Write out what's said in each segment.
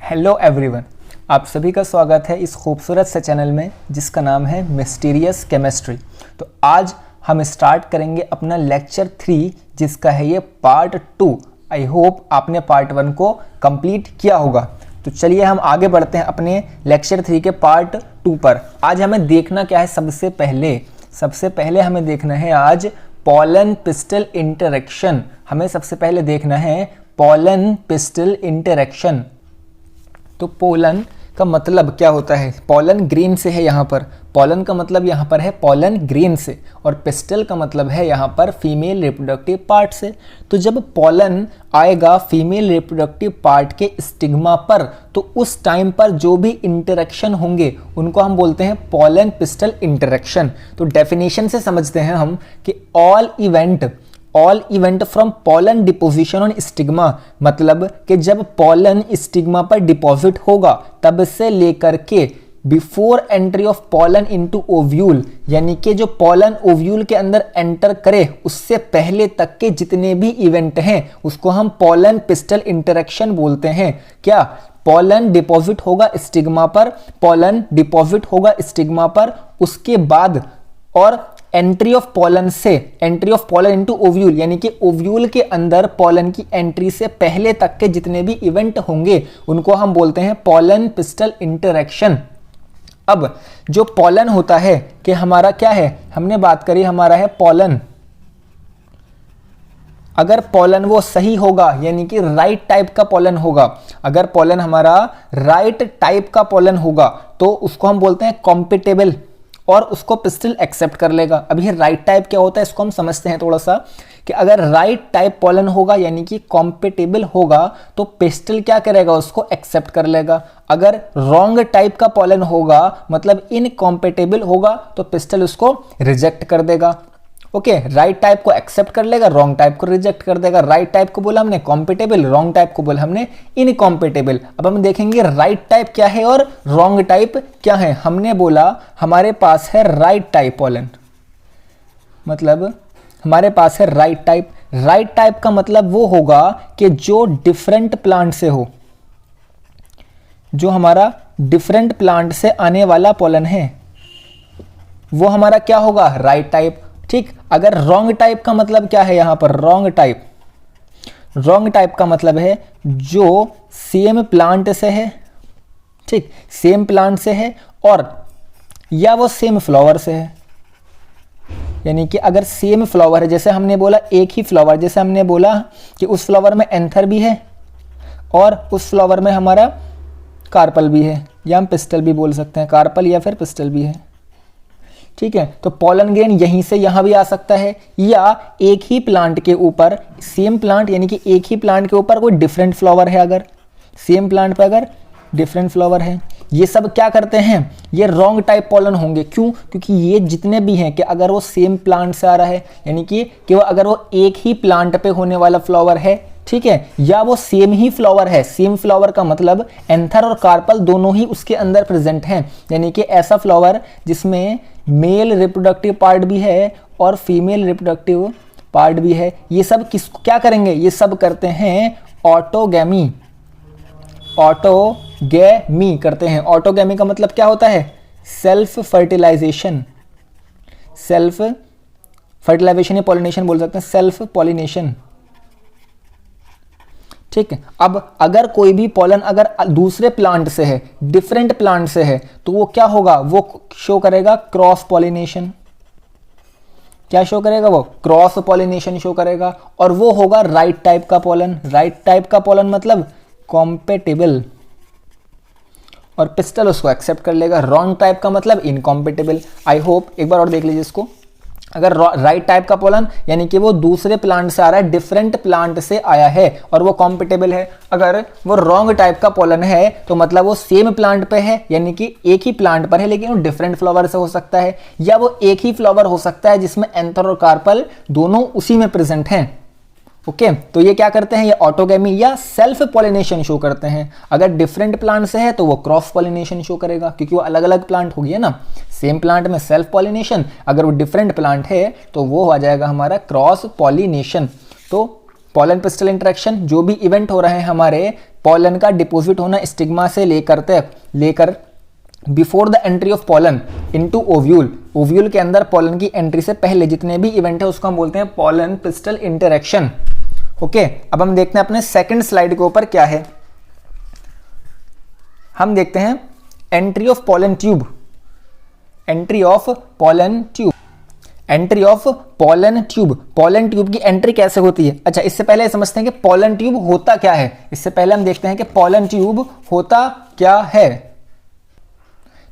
Hello everyone, आप सभी का स्वागत है इस खूबसूरत से चैनल में जिसका नाम है मिस्टीरियस केमिस्ट्री। तो आज हम स्टार्ट करेंगे अपना लेक्चर 3 जिसका है ये पार्ट 2। आई होप आपने पार्ट 1 को कंप्लीट किया होगा। तो चलिए हम आगे बढ़ते हैं अपने लेक्चर 3 के पार्ट 2 पर। आज हमें देखना क्या है? सबसे पहले हमें देखना है आज पोलन पिस्टल इंटरेक्शन। हमें सबसे पहले देखना है पोलन पिस्टल इंटरेक्शन। तो पोलन का मतलब क्या होता है? पोलन ग्रीन से है यहाँ पर। पोलन का मतलब यहाँ पर है पोलन ग्रीन से, और पिस्टल का मतलब है यहाँ पर फीमेल रिप्रोडक्टिव पार्ट से। तो जब पोलन आएगा फीमेल रिप्रोडक्टिव पार्ट के स्टिग्मा पर, तो उस टाइम पर जो भी इंटरेक्शन होंगे उनको हम बोलते हैं पोलन पिस्टल इंटरेक्शन। तो डेफिनेशन से समझते हैं हम कि all event from pollen deposition on stigma, मतलब कि जब पोलन स्टिग्मा पर डिपॉजिट होगा तब से लेकर के before entry of pollen into ovule, यानी कि जो पोलन ओव्यूल के अंदर एंटर करे उससे पहले तक के जितने भी इवेंट हैं उसको हम पोलन पिस्टल इंटरेक्शन बोलते हैं। क्या? पोलन डिपॉजिट होगा स्टिग्मा पर, उसके बाद और entry of pollen into ovule, यानी कि ओव्यूल के अंदर पोलन की एंट्री से पहले तक के जितने भी इवेंट होंगे उनको हम बोलते हैं पोलन पिस्टल इंटरेक्शन। अब जो पोलन होता है कि हमारा क्या है, हमने बात करी हमारा है पोलन। अगर पोलन वो सही होगा यानी कि राइट टाइप का पोलन होगा, अगर पोलन हमारा राइट टाइप का पोलन होगा तो उसको हम बोलते हैं कॉम्पिटेबल, और उसको पिस्टल एक्सेप्ट कर लेगा। अभी राइट टाइप क्या होता है इसको हम समझते हैं थोड़ा सा, कि अगर राइट टाइप पोलन होगा यानी कि कॉम्पिटेबल होगा तो पिस्टल क्या करेगा, उसको एक्सेप्ट कर लेगा। अगर रॉन्ग टाइप का पोलन होगा मतलब इनकॉम्पिटेबल होगा तो पिस्टल उसको रिजेक्ट कर देगा। ओके, राइट टाइप को एक्सेप्ट कर लेगा, रॉन्ग टाइप को रिजेक्ट कर देगा। राइट टाइप को बोला हमने कॉम्पिटेबल, रॉन्ग टाइप को बोला हमने इनकॉम्पिटेबल। अब हम देखेंगे राइट टाइप क्या है और रॉन्ग टाइप क्या है। हमने बोला हमारे पास है राइट टाइप पोलन, मतलब हमारे पास है राइट टाइप। राइट टाइप का मतलब वो होगा कि जो डिफरेंट प्लांट से हो, जो हमारा डिफरेंट प्लांट से आने वाला पोलन है वो हमारा क्या होगा, राइट टाइप। ठीक, अगर रॉन्ग टाइप का मतलब क्या है यहां पर, रॉन्ग टाइप का मतलब है जो सेम प्लांट से है, ठीक, सेम प्लांट से है और या वो सेम फ्लावर से है। यानी कि अगर सेम फ्लावर है, जैसे हमने बोला एक ही फ्लावर, जैसे हमने बोला कि उस फ्लावर में एंथर भी है और उस फ्लावर में हमारा कार्पल भी है, या हम पिस्टल भी बोल सकते हैं, कार्पल या फिर पिस्टल भी है। ठीक है, तो पोलन ग्रेन यहीं से यहां भी आ सकता है, या एक ही प्लांट के ऊपर, सेम प्लांट यानी कि एक ही प्लांट के ऊपर कोई डिफरेंट फ्लावर है, अगर सेम प्लांट पे अगर डिफरेंट फ्लावर है, ये सब क्या करते हैं, ये रॉन्ग टाइप पोलन होंगे। क्यों? क्योंकि ये जितने भी हैं कि अगर वो सेम प्लांट से आ रहा है यानी कि वो अगर वो एक ही प्लांट पे होने वाला फ्लावर है, ठीक है, या वो सेम ही फ्लावर है, सेम फ्लावर का मतलब एंथर और कार्पल दोनों ही उसके अंदर प्रेजेंट हैं, यानी कि ऐसा फ्लावर जिसमें मेल रिप्रोडक्टिव पार्ट भी है और फीमेल रिप्रोडक्टिव पार्ट भी है। ये सब क्या करेंगे, ये सब करते हैं ऑटोगैमी करते हैं। ऑटोगैमी का मतलब क्या होता है, सेल्फ फर्टिलाइजेशन या पॉलिनेशन बोल सकते हैं, सेल्फ पॉलिनेशन। ठीक है, अब अगर कोई भी पोलन अगर दूसरे प्लांट से है, डिफरेंट प्लांट से है, तो वो क्या होगा, वो शो करेगा क्रॉस पॉलिनेशन। क्या शो करेगा, वो क्रॉस पॉलिनेशन शो करेगा, और वो होगा राइट टाइप का पोलन। राइट टाइप का पोलन मतलब कॉम्पेटेबल, और पिस्टल उसको एक्सेप्ट कर लेगा। रॉन्ग टाइप का मतलब इनकॉम्पेटेबल। आई होप एक बार और देख लीजिए इसको। अगर राइट टाइप का पोलन यानी कि वो दूसरे प्लांट से आ रहा है, डिफरेंट प्लांट से आया है और वो कॉम्पेटेबल है। अगर वो रॉन्ग टाइप का पोलन है तो मतलब वो सेम प्लांट पे है, यानी कि एक ही प्लांट पर है लेकिन वो डिफरेंट फ्लावर से हो सकता है, या वो एक ही फ्लावर हो सकता है जिसमें एंथर और कार्पल दोनों उसी में प्रेजेंट हैं। ओके, तो ये क्या करते हैं, ये ऑटोगैमी या सेल्फ पॉलिनेशन शो करते हैं। अगर डिफरेंट प्लांट से है तो वो क्रॉस पॉलिनेशन शो करेगा, क्योंकि वो अलग अलग प्लांट हो गया ना। सेम प्लांट में सेल्फ पॉलिनेशन, अगर वो डिफरेंट प्लांट है तो वो आ जाएगा हमारा क्रॉस पॉलिनेशन। तो पोलन पिस्टल इंटरेक्शन जो भी इवेंट हो रहे हैं हमारे पॉलन का डिपॉजिट होना स्टिग्मा से लेकर before the entry of pollen into ovule, ovule के अंदर पॉलन की एंट्री से पहले जितने भी इवेंट है उसको हम बोलते हैं पॉलन पिस्टल इंटरेक्शन। ओके, अब हम देखते हैं अपने सेकंड स्लाइड के ऊपर क्या है। हम देखते हैं entry of pollen tube, entry of pollen tube, entry of pollen tube. Pollen tube की एंट्री कैसे होती है? अच्छा, इससे पहले समझते हैं कि पॉलन ट्यूब होता क्या है। इससे पहले हम देखते हैं कि पॉलन ट्यूब होता क्या है।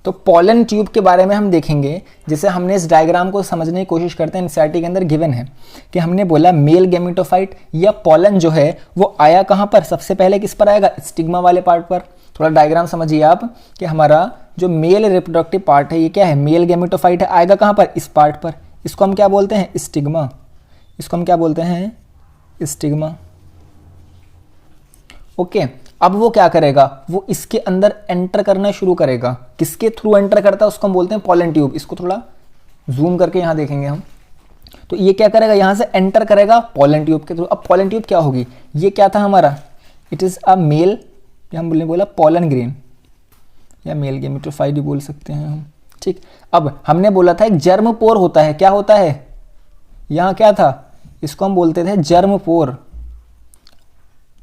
तो पॉलन ट्यूब के बारे में हम देखेंगे, जैसे हमने इस डायग्राम को समझने की कोशिश करते हैं। एनसीईआरटी के अंदर गिवन है कि हमने बोला मेल गैमेटोफाइट या पॉलन जो है वो आया कहां पर? सबसे पहले किस पर आएगा? स्टिग्मा वाले पार्ट पर। थोड़ा डायग्राम समझिए आप कि हमारा जो मेल रिप्रोडक्टिव पार्ट है ये क्या है? मेल गैमेटोफाइट है, आएगा कहां पर? इस पार्ट पर। इसको हम क्या बोलते हैं? स्टिग्मा। इसको हम क्या बोलते हैं? स्टिग्मा। ओके, अब वो क्या करेगा? वो इसके अंदर एंटर करना शुरू करेगा। किसके थ्रू एंटर करता है? उसको हम बोलते हैं पॉलन ट्यूब। इसको थोड़ा जूम करके यहां देखेंगे हम। तो ये क्या करेगा? यहां से एंटर करेगा पॉलन ट्यूब के थ्रू। अब पॉलन ट्यूब क्या होगी? ये क्या था हमारा? इट इज अ मेल, हम बोला पॉलन ग्रेन या मेल गैमेटोफाइट भी बोल सकते हैं हम। ठीक, अब हमने बोला था एक जर्म पोर होता है। क्या होता है? यहां क्या था? इसको हम बोलते थे जर्म पोर।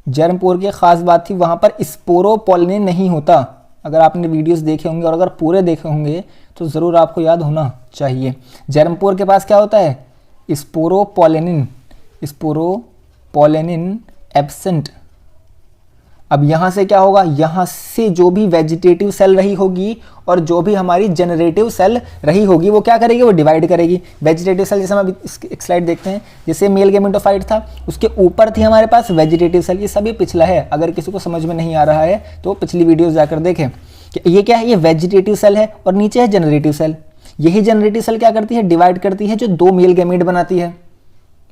जर्म पोर की खास बात थी, वहां पर स्पोरोपोलिन नहीं होता। अगर आपने वीडियोस देखे होंगे और अगर पूरे देखे होंगे तो जरूर आपको याद होना चाहिए। जर्म पोर के पास क्या होता है? Sporopollenin, sporopollenin absent. अब यहां से क्या होगा? यहां से जो भी वेजिटेटिव सेल रही होगी और जो भी हमारी जनरेटिव सेल रही होगी वो क्या करेगी? वो डिवाइड करेगी। वेजिटेटिव सेल, जैसे हम अभी एक स्लाइड देखते हैं, जैसे मेल गैमेटोफाइट था उसके ऊपर थी हमारे पास वेजिटेटिव सेल। ये सभी पिछला है, अगर किसी को समझ में नहीं आ रहा है तो पिछली वीडियोस जाकर देखें कि ये क्या है? ये वेजिटेटिव सेल है और नीचे है जनरेटिव सेल। यही जनरेटिव सेल क्या करती है? डिवाइड करती है, जो दो मेल गैमेट बनाती है।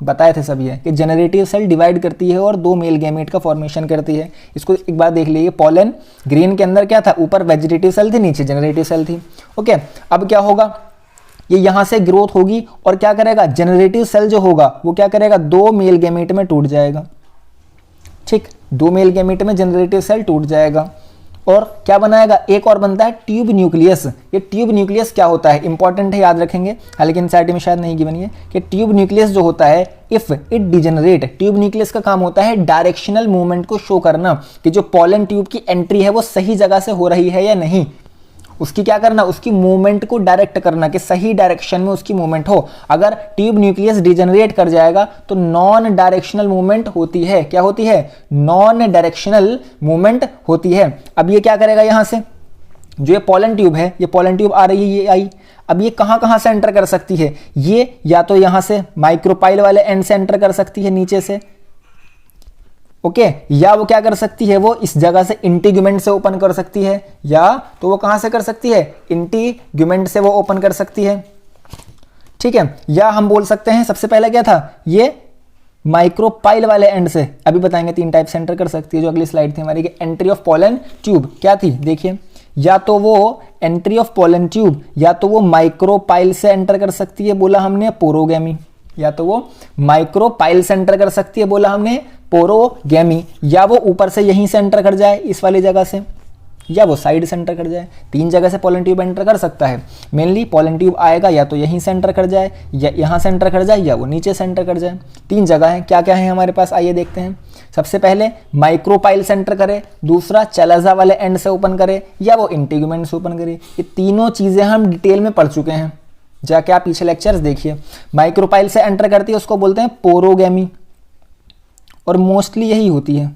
बताए थे सभी है कि जनरेटिव सेल डिवाइड करती है और दो मेल गैमेट का फॉर्मेशन करती है। इसको एक बार देख लीजिए, पॉलन ग्रेन के अंदर क्या था? ऊपर वेजिटेटिव सेल थी, नीचे जनरेटिव सेल थी। ओके, अब क्या होगा? ये यहां से ग्रोथ होगी और क्या करेगा? जनरेटिव सेल जो होगा वो क्या करेगा? दो मेल गैमेट में टूट जाएगा। ठीक, दो मेल गैमेट में जनरेटिव सेल टूट जाएगा और क्या बनाएगा? एक और बनता है ट्यूब न्यूक्लियस। ये ट्यूब न्यूक्लियस क्या होता है? इंपॉर्टेंट है, याद रखेंगे। हालांकि एनसीईआरटी में शायद नहीं गिवन है कि ट्यूब न्यूक्लियस जो होता है, if it degenerate, tube nucleus का काम होता है डायरेक्शनल मूवमेंट को शो करना कि जो पॉलन ट्यूब की एंट्री है वो सही जगह से हो रही है या नहीं। उसकी क्या करना? उसकी मूवमेंट को डायरेक्ट करना कि सही डायरेक्शन में उसकी मूवमेंट हो। अगर ट्यूब न्यूक्लियस डिजेनरेट कर जाएगा तो नॉन डायरेक्शनल मूवमेंट होती है। क्या होती है? नॉन डायरेक्शनल मूवमेंट होती है। अब ये क्या करेगा? यहां से जो ये पॉलन ट्यूब है, ये पॉलन ट्यूब आ रही है, ये आई। अब ये कहां से एंटर कर सकती है? ये या तो यहां से माइक्रोपाइल वाले एंड से एंटर कर सकती है, नीचे से। ओके, या वो क्या कर सकती है? वो इस जगह से इंटीग्यूमेंट से ओपन कर सकती है, या तो वो कहां से कर सकती है? इंटीग्यूमेंट से वो ओपन कर सकती है। ठीक है, या हम बोल सकते हैं सबसे पहले क्या था? ये माइक्रोपाइल वाले एंड से, अभी बताएंगे, तीन टाइप से एंटर कर सकती है, जो अगली स्लाइड थी हमारी कि एंट्री ऑफ पॉलन ट्यूब क्या थी? देखिए, या तो वो एंट्री ऑफ पॉलन ट्यूब या तो वो माइक्रोपाइल से एंटर कर सकती है, बोला हमने पोरोगैमी। या तो वो माइक्रोपाइल से एंटर कर सकती है, बोला हमने पोरोगैमी। या वो ऊपर से यहीं से एंटर कर जाए, इस वाली जगह से, या वो साइड से एंटर कर जाए। तीन जगह से पॉलन ट्यूब एंटर कर सकता है। मेनली पॉलन ट्यूब आएगा या तो यहीं से एंटर कर जाए, या यहां से एंटर कर जाए, या वो नीचे से एंटर कर जाए। तीन जगह है। क्या क्या है हमारे पास? आइए देखते हैं। सबसे पहले माइक्रोपाइल से एंटर करे, दूसरा चलाजा वाले एंड से ओपन करे, या वो इंटीग्यूमेंट से ओपन करे। ये तीनों चीजें हम डिटेल में पढ़ चुके हैं, जाके आप पीछे लेक्चर्स देखिए। माइक्रोपाइल से एंटर करती है उसको बोलते हैं पोरोगैमी, और मोस्टली यही होती है।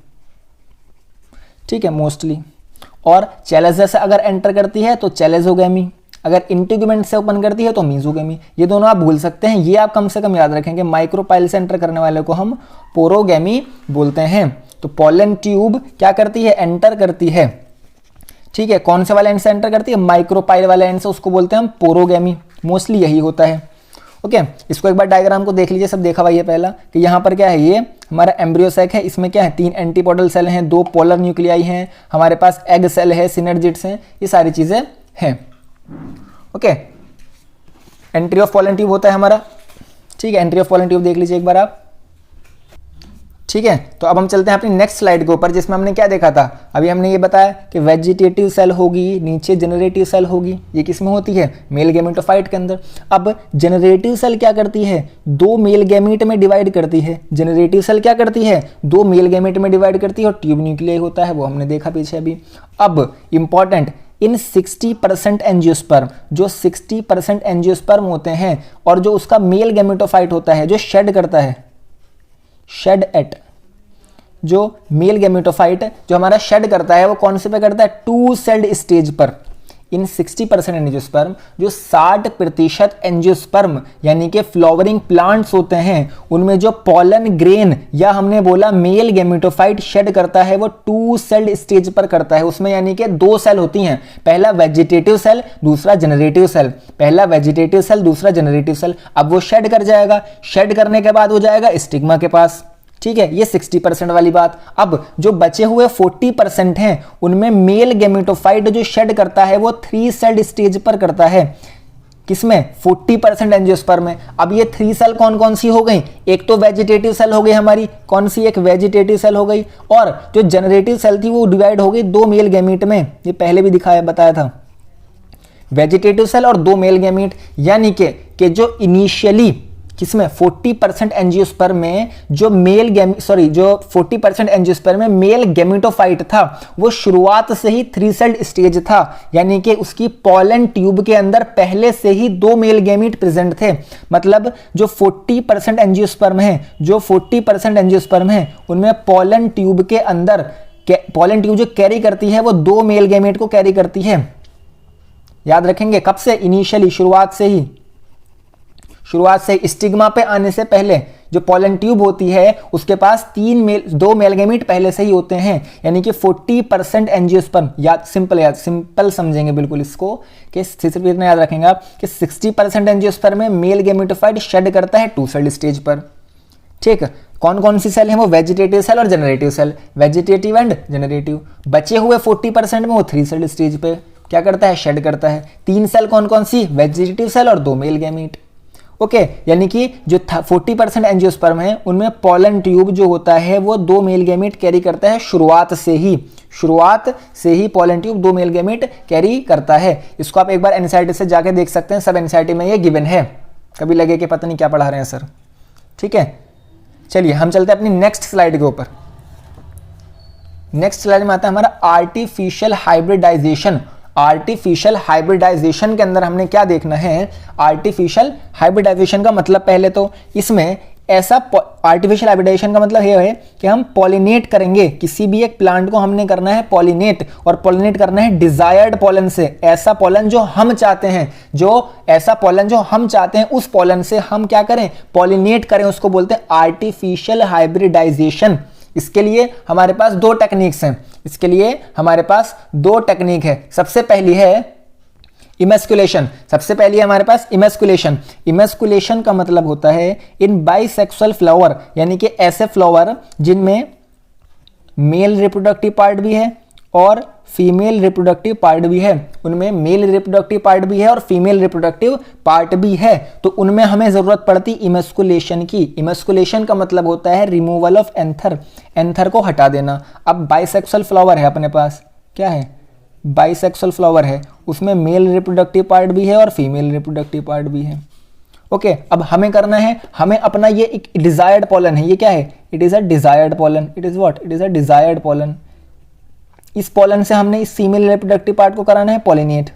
ठीक है, मोस्टली। और चैलेजा से अगर एंटर करती है तो चैलेजोगैमी, अगर इंटीग्यूमेंट से ओपन करती है तो मीजोगैमी। ये दोनों आप भूल सकते हैं, ये आप कम से कम याद रखेंगे। माइक्रोपाइल से एंटर करने वाले को हम पोरोगैमी बोलते हैं। तो पॉलन ट्यूब क्या करती है? एंटर करती है। ठीक है, कौन से वाले एंड से एंटर करती है? माइक्रोपाइल वाले एंड से, उसको बोलते हैं हम पोरोगैमी। मोस्टली यही होता है। ओके, इसको एक बार डायग्राम को देख लीजिए, सब देखा हुआ ये पहला कि यहाँ पर क्या है? ये हमारा एम्ब्रियो सैक है, इसमें क्या है? तीन एंटीपोडल सेल हैं, दो पोलर न्यूक्लियाई हैं, हमारे पास एग सेल है, सिनर्जिड्स हैं, ये सारी चीजें हैं। Okay, entry of pollen tube होता है हमारा। ठीक है, एंट्री ऑफ पॉलन ट्यूब देख लीजिए एक बार आप। ठीक है, तो अब हम चलते हैं अपनी नेक्स्ट स्लाइड के ऊपर, जिसमें हमने क्या देखा था। अभी हमने ये बताया कि वेजिटेटिव सेल होगी, नीचे जनरेटिव सेल होगी। ये किस में होती है? मेल गैमेटोफाइट के अंदर। अब जनरेटिव सेल क्या करती है? दो मेल गैमेट में डिवाइड करती है। जनरेटिव सेल क्या करती है? दो मेल गैमेट में डिवाइड करती है और ट्यूब न्यूक्लियाई होता है, वो हमने देखा पीछे अभी। अब इंपॉर्टेंट, इन 60% एंजियोस्पर्म, जो 60% एंजियोस्पर्म होते हैं और जो उसका मेल गैमेटोफाइट होता है, जो शेड करता है, शेड एट, जो मेल गैमेटोफाइट जो हमारा शेड करता है, वो कौन से पे करता है? टू सेल्ड स्टेज पर। इन 60% एंजियोस्पर्म, जो 60% एंजियोस्पर्म यानी कि फ्लावरिंग प्लांट्स होते हैं, उनमें जो पॉलन ग्रेन या हमने बोला मेल गैमेटोफाइट शेड करता है, वो टू सेल्ड स्टेज पर करता है। उसमें यानी कि दो सेल होती हैं, पहला वेजिटेटिव सेल, दूसरा जनरेटिव सेल। पहला वेजिटेटिव सेल, दूसरा जनरेटिव सेल। अब वो शेड कर जाएगा, शेड करने के बाद हो जाएगा स्टिग्मा के पास। ठीक है, ये 60% वाली बात। अब जो बचे हुए 40% हैं, उनमें मेल गैमेटोफाइट जो शेड करता है, वो 3 सेल्ड स्टेज पर करता है। किसमें? 40% एंजियोस्पर्म में। अब ये 3 सेल कौन कौन सी हो गई? एक तो वेजिटेटिव सेल हो गई हमारी, कौन सी? एक वेजिटेटिव सेल हो गई। और जो जनरेटिव सेल थी वो डिवाइड हो गई 2 मेल गैमेट में। ये पहले भी दिखाया बताया था, वेजिटेटिव सेल और 2 मेल गैमेट। यानी कि जो इनिशियली किसमें? 40% एंजियोस्पर्म में जो जो 40% एंजियोस्पर्म में मेल गैमेटोफाइट था, वो शुरुआत से ही 3 सेल्ड स्टेज था। यानी कि उसकी पॉलन ट्यूब के अंदर पहले से ही 2 मेल गैमेट प्रेजेंट थे। मतलब जो 40% एंजियोस्पर्म है, जो 40% एंजियोस्पर्म है, उनमें पॉलन ट्यूब के अंदर, पॉलन ट्यूब जो कैरी करती है, वो 2 मेल गैमेट को कैरी करती है। याद रखेंगे, कब से? इनिशियली, शुरुआत से ही। स्टिग्मा पे आने से पहले जो पॉलन ट्यूब होती है, उसके पास 2 मेल गैमेट पहले से ही होते हैं। यानी कि 40% एंजियोस्पर्म, याद सिंपल समझेंगे बिल्कुल इसको, कि सिर्फ इतना याद रखेंगे आप कि 60% एंजियोस्पर्म में मेल गैमेटोफाइट शेड करता है 2 सेल्ड स्टेज पर। ठीक, कौन कौन सी सेल है? वो वेजिटेटिव सेल और generative cell, vegetative and generative. बचे हुए 40% में वो 3 सेल्ड स्टेज पे क्या करता है? शेड करता है। 3 सेल कौन कौन सी? वेजिटेटिव सेल और 2 मेल गैमेट। ओके, यानी कि जो 40% एंजियोस्पर्म है, उनमें पॉलन ट्यूब जो होता है, वो 2 मेल गैमेट कैरी करता है शुरुआत से ही pollen tube 2 male gamete carry करता है। इसको आप एक बार एनसीईआरटी से जाके देख सकते हैं, सब एनसीईआरटी में ये गिवन है। कभी लगे कि पता नहीं क्या पढ़ा रहे हैं सर। ठीक है, चलिए हम चलते हैं अपनी नेक्स्ट स्लाइड के ऊपर। नेक्स्ट स्लाइड में आता है हमारा आर्टिफिशियल हाइब्रिडाइजेशन। आर्टिफिशियल हाइब्रिडाइजेशन के अंदर हमने क्या देखना है? आर्टिफिशियल हाइब्रिडाइजेशन का मतलब, पहले तो इसमें ऐसा आर्टिफिशियल हाइब्रिडाइजेशन का मतलब ये है कि हम पॉलिनेट करेंगे किसी भी एक प्लांट को, हमने करना है पॉलिनेट, और पॉलिनेट करना है डिजायर्ड पॉलन से। ऐसा पॉलन जो हम चाहते हैं, उस पॉलन से हम क्या करें? पॉलिनेट करें, उसको बोलते हैं आर्टिफिशियल हाइब्रिडाइजेशन। इसके लिए हमारे पास 2 टेक्निक्स हैं। है। सबसे पहली है इमेस्कुलेशन। हमारे पास इमेस्कुलेशन का मतलब होता है इन बाइसेक्सुअल फ्लावर, यानी कि ऐसे फ्लावर जिनमें मेल रिप्रोडक्टिव पार्ट भी है और फीमेल रिप्रोडक्टिव पार्ट भी है। उनमें मेल रिप्रोडक्टिव पार्ट भी है और फीमेल रिप्रोडक्टिव पार्ट भी है, तो उनमें हमें जरूरत पड़ती इमेस्कुलेशन की। इमेस्कुलेशन का मतलब होता है रिमूवल ऑफ एंथर को हटा देना। अब बाइसेक्सुअल फ्लावर है अपने पास, क्या है? बाइसेक्सुअल फ्लावर है, उसमें मेल रिप्रोडक्टिव पार्ट भी है और फीमेल रिप्रोडक्टिव पार्ट भी है। ओके, अब हमें करना है, हमें अपना ये एक डिजायर्ड पॉलन है। ये क्या है? It is a desired pollen. It is desired pollen. इस पॉलन से हमने इस फीमेल रिप्रोडक्टिव पार्ट को कराना है पॉलिनेट।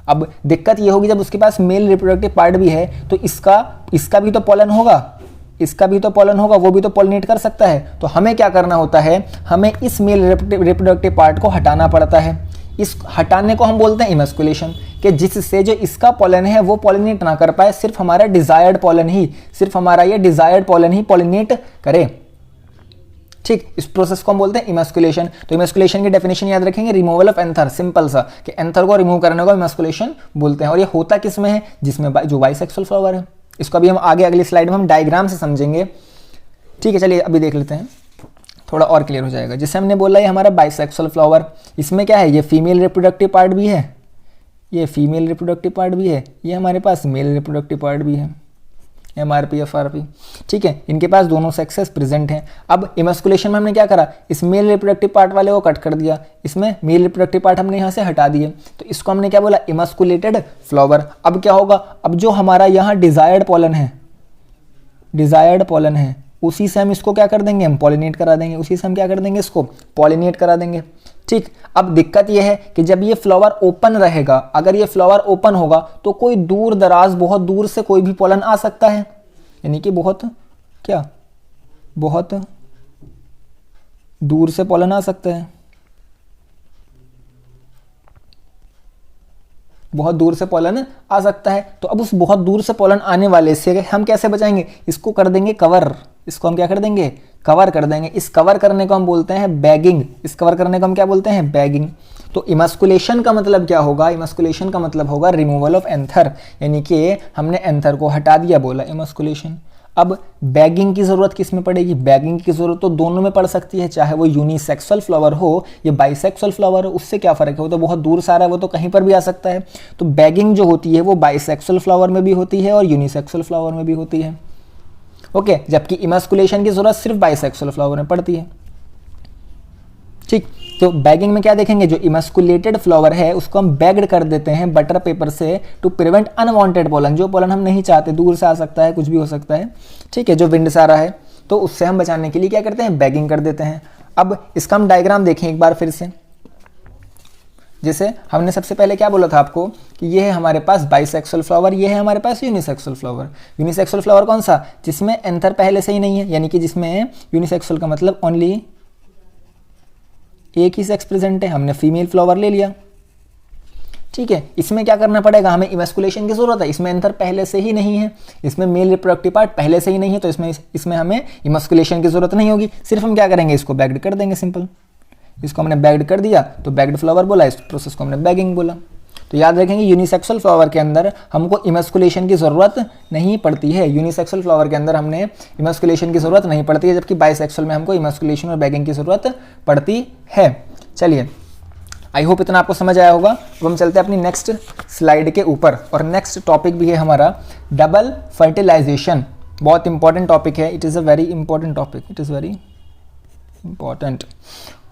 अब दिक्कत ये होगी, जब उसके पास मेल रिप्रोडक्टिव पार्ट भी है, तो इसका भी तो पॉलन होगा, वो भी तो पॉलिनेट कर सकता है। तो हमें क्या करना होता है? हमें इस मेल रिप्रोडक्टिव पार्ट को हटाना पड़ता है। इस हटाने को हम बोलते हैं इमेस्कुलेशन, कि जिससे जो इसका पॉलन है वो पॉलिनेट ना कर पाए, सिर्फ हमारा ये डिजायर्ड पॉलन ही पॉलिनेट करे। ठीक, इस प्रोसेस को हम बोलते हैं इमेस्कुलेशन। तो इमेस्कुलेशन की डेफिनेशन याद रखेंगे, रिमूवल ऑफ एंथर, सिंपल सा, कि एंथर को रिमूव करने को इमेस्कुलेशन बोलते हैं। और ये होता किस में है? जिसमें जो बाइसेक्सुअल फ्लावर है। इसको अभी हम आगे अगली स्लाइड में हम डायग्राम से समझेंगे। ठीक है, चलिए अभी देख लेते हैं, थोड़ा और क्लियर हो जाएगा। जैसे हमने बोला ये हमारा बाइसेक्सुअल फ्लावर, इसमें क्या है? ये फीमेल रिप्रोडक्टिव पार्ट भी है, ये हमारे पास मेल रिप्रोडक्टिव पार्ट भी है। MRP FRP, ठीक है, इनके पास दोनों सेक्सेस प्रेजेंट हैं। अब इमस्कुलेशन में हमने क्या करा, इस मेल रिप्रोडक्टिव पार्ट वाले को कट कर दिया, इसमें मेल रिप्रोडक्टिव पार्ट हमने यहाँ से हटा दिए, तो इसको हमने क्या बोला, इमस्कुलेटेड फ्लावर। अब क्या होगा, अब जो हमारा यहाँ डिजायर्ड पॉलन है, उसी से हम इसको क्या कर देंगे, हम पॉलिनेट करा देंगे, उसी से हम क्या कर देंगे, इसको पॉलिनेट करा देंगे। ठीक, अब दिक्कत यह है कि जब ये फ्लावर ओपन रहेगा, अगर ये फ्लावर ओपन होगा तो कोई दूर दराज, बहुत दूर से कोई भी पॉलन आ सकता है, यानी कि बहुत दूर से पॉलन आ सकता है, बहुत दूर से पॉलन आ सकता है। तो अब उस बहुत दूर से पॉलन आने वाले से हम कैसे बचाएंगे, इसको कर देंगे कवर, इसको हम क्या कर देंगे, कवर कर देंगे। इस कवर करने को हम बोलते हैं बैगिंग, इस कवर करने को हम क्या बोलते हैं, बैगिंग। तो इमस्कुलेशन का मतलब क्या होगा, इमस्कुलेशन का मतलब होगा रिमूवल ऑफ एंथर, यानी कि हमने एंथर को हटा दिया, बोला इमस्कुलेशन। अब बैगिंग की जरूरत किस में पड़ेगी, बैगिंग की जरूरत तो दोनों में पड़ सकती है, चाहे वो यूनिसेक्सुअल फ्लावर हो या बाइसेक्सुअल फ्लावर हो, उससे क्या फर्क है, वो तो बहुत दूर से आ रहा है, वो तो कहीं पर भी आ सकता है। तो बैगिंग जो होती है वो बाइसेक्सुअल फ्लावर में भी होती है और यूनिसेक्सुअल फ्लावर में भी होती है, ओके, जबकि इमस्कुलेशन की जरूरत सिर्फ बाइसेक्सुअल फ्लावर में पड़ती है। ठीक, तो बैगिंग में क्या देखेंगे, जो इमस्कुलेटेड फ्लावर है उसको हम बैग्ड कर देते हैं बटर पेपर से टू प्रिवेंट अनवांटेड पोलन, जो पोलन हम नहीं चाहते, दूर से आ सकता है, कुछ भी हो सकता है, ठीक है, जो विंड से आ रहा है, तो उससे हम बचाने के लिए क्या करते हैं, बैगिंग कर देते हैं। अब इसका हम डायग्राम देखें एक बार फिर से। जैसे हमने सबसे पहले क्या बोला था आपको कि ये है हमारे पास बाइसेक्सुअल फ्लावर, ये है हमारे पास यूनिसेक्सुअल फ्लावर। यूनिसेक्सुअल फ्लावर कौन सा, जिसमें एंथर पहले से ही नहीं है, यानी कि जिसमें यूनिसेक्सुअल का मतलब ओनली एक ही सेक्स प्रेजेंट है, हमने फीमेल फ्लावर ले लिया। ठीक है, इसमें क्या करना पड़ेगा, हमें इमस्कुलेशन की जरूरत है, इसमें एंथर पहले से ही नहीं है, इसमें मेल रिप्रोडक्टिव पार्ट पहले से ही नहीं है, तो इसमें हमें इमस्कुलेशन की जरूरत नहीं होगी, सिर्फ हम क्या करेंगे, इसको बैग्ड कर देंगे, सिंपल। इसको हमने बैग्ड कर दिया तो बैग्ड फ्लावर बोला, इस प्रोसेस को हमने बैगिंग बोला। तो याद रखेंगे यूनिसेक्सुअल फ्लावर के अंदर हमको इमस्कुलेशन की जरूरत नहीं पड़ती है, यूनिसेक्सुअल फ्लावर के अंदर हमने इमस्कुलेशन की जरूरत नहीं पड़ती है, जबकि बाइसेक्सुअल में हमको इमस्कुलेशन और बैगिंग की जरूरत पड़ती है। चलिए, आई होप इतना आपको समझ आया होगा। अब हम चलते हैं अपनी नेक्स्ट स्लाइड के ऊपर, और नेक्स्ट टॉपिक भी है हमारा डबल फर्टिलाइजेशन। बहुत इंपॉर्टेंट टॉपिक है, it is a very important topic, it is very important.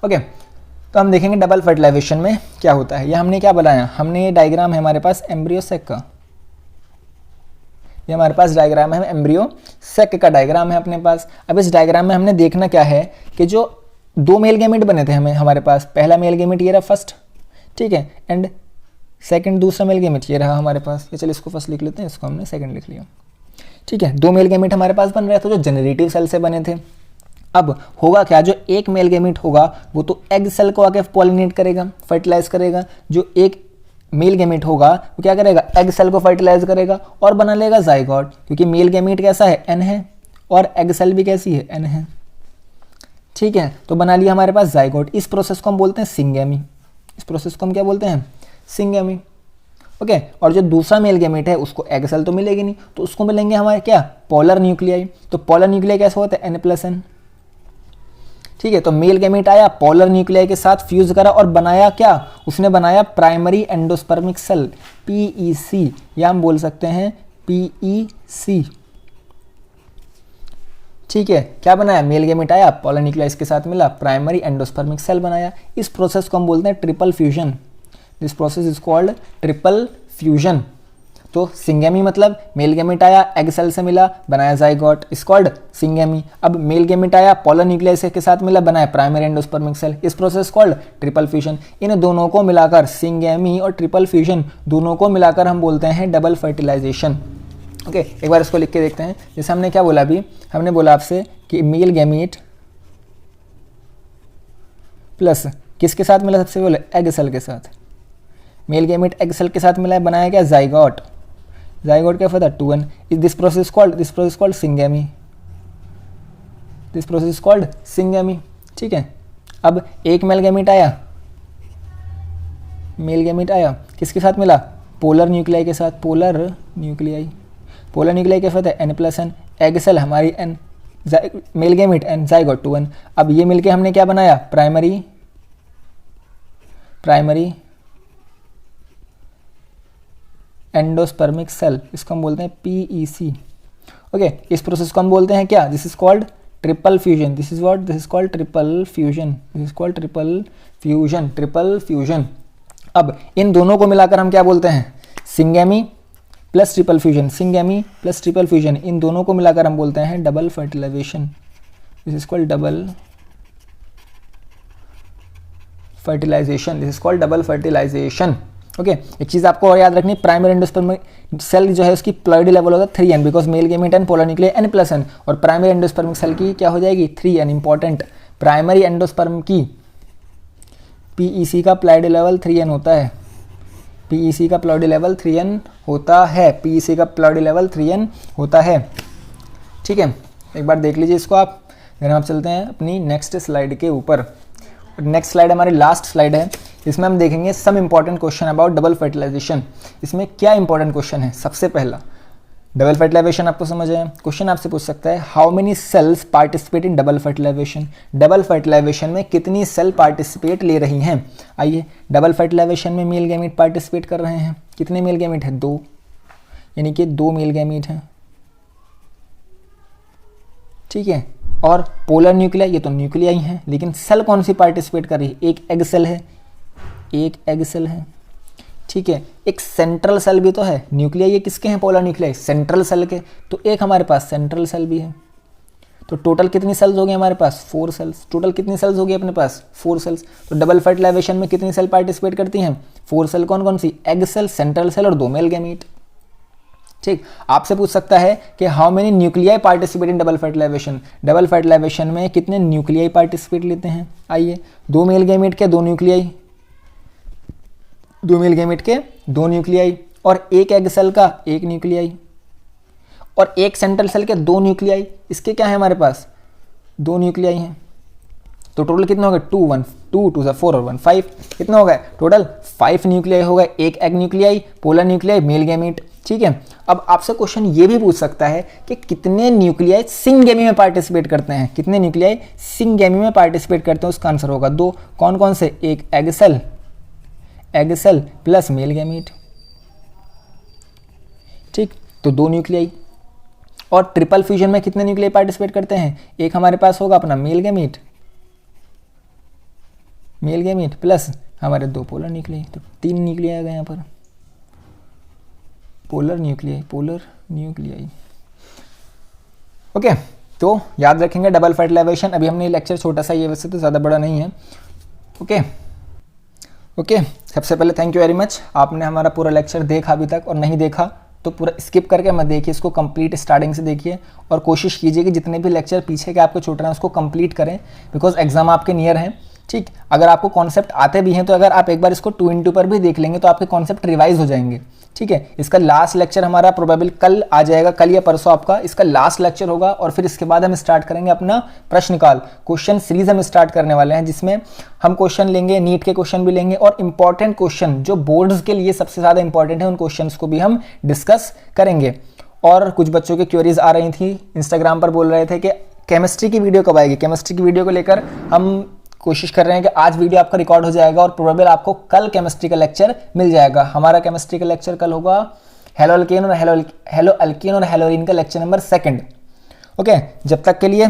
Okay, तो हम देखेंगे डबल फर्टिलाइजेशन में क्या होता है। ये हमने क्या बनाया, हमने ये डायग्राम है हमारे पास एम्ब्रियो सेक का, ये हमारे पास डायग्राम है एम्ब्रियो सेक का डायग्राम है अपने पास। अब इस डायग्राम में हमने देखना क्या है कि जो दो मेल गैमेट बने थे हमारे पास, पहला मेल गैमेट ये रहा फर्स्ट, ठीक है, एंड सेकंड दूसरा मेल गैमेट ये रहा हमारे पास। ये चलिए इसको फर्स्ट लिख लेते हैं, इसको हमने सेकंड लिख लिया, ठीक है। दो मेल गैमेट हमारे पास बन रहे थे जो जेनरेटिव सेल से बने थे। अब होगा क्या, जो एक मेल गैमेट होगा वो तो एग सेल को आके पॉलिनेट करेगा, फर्टिलाइज करेगा। जो एक मेल गैमेट होगा वो क्या करेगा, एग सेल को फर्टिलाइज करेगा और बना लेगा जाइगोट, क्योंकि मेल गैमेट कैसा है, एन है, और एग सेल भी कैसी है, एन है, ठीक है। तो बना लिया हमारे पास जाइगोट। इस प्रोसेस को हम बोलते हैं सिंगेमी, इस प्रोसेस को हम क्या बोलते हैं, सिंगेमी, ओके। और जो दूसरा मेल गैमेट है उसको एग सेल तो मिलेगी नहीं, तो उसको मिलेंगे हमारे क्या, पोलर न्यूक्लियाई। तो पोलर न्यूक्लियाई कैसे होता है, N+N, ठीक है। तो मेल गैमेट आया, पोलर न्यूक्लियाई के साथ फ्यूज करा और बनाया क्या, उसने बनाया प्राइमरी एंडोस्पर्मिक सेल, PEC, या हम बोल सकते हैं PEC, ठीक है। क्या बनाया, मेल गैमेट आया, पोलर न्यूक्लियाई के साथ मिला, प्राइमरी एंडोस्पर्मिक सेल बनाया। इस प्रोसेस को हम बोलते हैं triple fusion, this process is called triple fusion. तो सिंगेमी मतलब मेल गैमेट आया, एग सेल से मिला, बनाया जाइगोट, इज कॉल्ड सिंगेमी। अब मेल गैमेट आया, पोलर न्यूक्लियस के साथ मिला, बनाया प्राइमरी एंडोस्पर्मिक सेल, इस प्रोसेस कॉल्ड ट्रिपल फ्यूजन। इन दोनों को मिलाकर, सिंगेमी और ट्रिपल फ्यूजन दोनों को मिलाकर हम बोलते हैं डबल फर्टिलाइजेशन, ओके। एक बार इसको लिख के देखते हैं। जैसे हमने क्या बोला अभी, हमने बोला आपसे कि मेल गैमेट प्लस किसके साथ मिला, सबसे पहले एग सेल के साथ, मेल गैमेट एग सेल के साथ मिला है, बनाया क्या, जाइगोट, जाइगोट क्या होता है, 2N। This process called syngamy, this process called syngamy, ठीक है। अब एक मेल गैमेट आया, मेल गैमेट आया, किसके साथ मिला, पोलर न्यूक्लियाई के साथ, पोलर न्यूक्लियाई, पोलर न्यूक्लियाई क्या होता है, N+N, एग सेल हमारी N, male gamete N, zygote 2N। अब ये मिलके हमने क्या बनाया, प्राइमरी एंडोस्पर्मिक सेल, इसको हम बोलते हैं PEC। ओके, इस प्रोसेस को हम बोलते हैं क्या, this is called triple fusion, this is what, this is called triple fusion, this is called triple fusion, triple fusion. अब इन दोनों को मिलाकर हम क्या बोलते हैं, syngamy plus triple fusion, syngamy plus triple fusion, इन दोनों को मिलाकर हम बोलते हैं double fertilization, this is called double fertilization, this is called double fertilization. Okay, एक चीज आपको और याद रखनी, प्राइमरी एंडोस्पर्मिक सेल जो है उसकी प्लॉइडी लेवल होगा 3n, because male gamete and polar nuclear n+n, और प्राइमरी एंडोस्पर्मिक सेल की क्या हो जाएगी 3n। इंपॉर्टेंट, प्राइमरी एंडोस्पर्म की PEC का प्लॉइडी लेवल 3n होता है, PEC का प्लॉइडी लेवल 3n होता है, PEC का प्लॉइडी लेवल 3n होता है। ठीक है, एक बार देख लीजिए इसको आप। फिर हम चलते हैं अपनी नेक्स्ट स्लाइड के ऊपर। नेक्स्ट स्लाइड हमारी लास्ट स्लाइड है, इसमें हम देखेंगे some important question about double fertilization. इसमें क्या इंपॉर्टेंट क्वेश्चन है, सबसे पहला डबल फर्टिलाइजेशन आपको समझ आया, क्वेश्चन आपसे पूछ सकता है how many cells participate in double fertilization, double fertilization में कितनी सेल पार्टिसिपेट ले रही हैं। आइए, डबल फर्टिलाइजेशन में मेल गैमीट पार्टिसिपेट कर रहे हैं, कितने मेल गैमीट है, 2, यानी कि 2 मेल गैमीट हैं। ठीक है, और पोलर न्यूक्लिया, ये तो न्यूक्लियाई हैं, लेकिन सेल कौन सी पार्टिसिपेट कर रही है, एक एग सेल है, एक एग सेल है। ठीक है, एक सेंट्रल सेल भी तो है, न्यूक्लिया ये किसके हैं, पोलर न्यूक्लिया सेंट्रल सेल के, तो एक हमारे पास सेंट्रल सेल भी है। तो टोटल कितनी सेल्स हो गई हमारे पास, 4 सेल्स। टोटल कितनी सेल्स हो गई अपने पास, 4 सेल्स। तो डबल फर्टिलाइजेशन में कितनी सेल पार्टिसिपेट करती हैं, 4 सेल। कौन कौन सी, एग सेल, सेंट्रल सेल और 2 मेल गैमीट। ठीक, आपसे पूछ सकता है कि how many nuclei participate in double fertilization, double fertilization में कितने न्यूक्लियाई पार्टिसिपेट लेते हैं। आइए, 2 मेल गैमीट के 2 न्यूक्लियाई, 2 मेल गैमीट के 2 न्यूक्लियाई, और एक एग सेल का 1 न्यूक्लियाई, और एक सेंट्रल सेल के 2 न्यूक्लियाई। इसके क्या है हमारे पास, 2 न्यूक्लियाई हैं। तो टोटल कितना हो गया, 2 1 2 2 4 और 1 5, कितना हो गया टोटल 5 न्यूक्लियाई हो गए, एक egg nuclei, polar nuclei, mail gamete. ठीक है, अब आपसे क्वेश्चन ये भी पूछ सकता है कि कितने न्यूक्लियाई सिंगेमी में पार्टिसिपेट करते हैं, कितने न्यूक्लियाई सिंगेमी में पार्टिसिपेट करते हैं, उसका आंसर होगा 2। कौन कौन से, एक egg cell plus male gamete. ठीक, तो 2 न्यूक्लियाई। और ट्रिपल फ्यूजन में कितने न्यूक्लियाई पार्टिसिपेट करते हैं, एक हमारे पास होगा अपना मेल गैमीट प्लस हमारे 2 पोलर न्यूक्लियाई, तो 3 न्यूक्लियाई आ गए यहाँ पर, पोलर न्यूक्लियाई। ओके, तो याद रखेंगे डबल फर्टिलाइजेशन। अभी हमने लेक्चर छोटा सा, ये वैसे तो ज़्यादा बड़ा नहीं है। ओके, सबसे पहले थैंक यू वेरी मच, आपने हमारा पूरा लेक्चर देखा अभी तक, और नहीं देखा तो पूरा स्किप करके मत देखिए, इसको कंप्लीट स्टार्टिंग से देखिए, और कोशिश कीजिए कि जितने भी लेक्चर पीछे के आपको छूट रहे हैं उसको कंप्लीट करें, बिकॉज एग्जाम आपके नियर हैं। ठीक, अगर आपको कॉन्सेप्ट आते भी हैं तो अगर आप एक बार इसको 2x2 पर भी देख लेंगे तो आपके कॉन्सेप्ट रिवाइज हो जाएंगे। ठीक है, इसका लास्ट लेक्चर हमारा प्रोबेबल कल आ जाएगा, कल या परसों आपका इसका लास्ट लेक्चर होगा, और फिर इसके बाद हम स्टार्ट करेंगे अपना प्रश्नकाल क्वेश्चन सीरीज हम स्टार्ट करने वाले हैं, जिसमें हम क्वेश्चन लेंगे, नीट के क्वेश्चन भी लेंगे, और इंपॉर्टेंट क्वेश्चन जो बोर्ड्स के लिए सबसे ज़्यादा इंपॉर्टेंट है उन क्वेश्चन को भी हम डिस्कस करेंगे। और कुछ बच्चों की क्वेरीज आ रही थी, इंस्टाग्राम पर बोल रहे थे कि केमिस्ट्री की वीडियो कब आएगी। केमिस्ट्री की वीडियो को लेकर हम कोशिश कर रहे हैं कि आज वीडियो आपका रिकॉर्ड हो जाएगा, और प्रोबेबल आपको कल केमिस्ट्री का लेक्चर मिल जाएगा। हमारा केमिस्ट्री का लेक्चर कल होगा हेलो अल्केन और हेलोरीन का लेक्चर नंबर 2। ओके, जब तक के लिए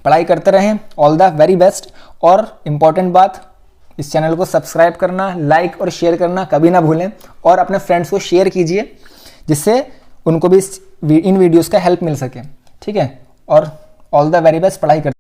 पढ़ाई करते रहें, ऑल द वेरी बेस्ट। और इम्पॉर्टेंट बात, इस चैनल को सब्सक्राइब करना, लाइक और शेयर करना कभी ना भूलें, और अपने फ्रेंड्स को शेयर कीजिए जिससे उनको भी इन वीडियोस का हेल्प मिल सके। ठीक है, और ऑल द वेरी बेस्ट, पढ़ाई करते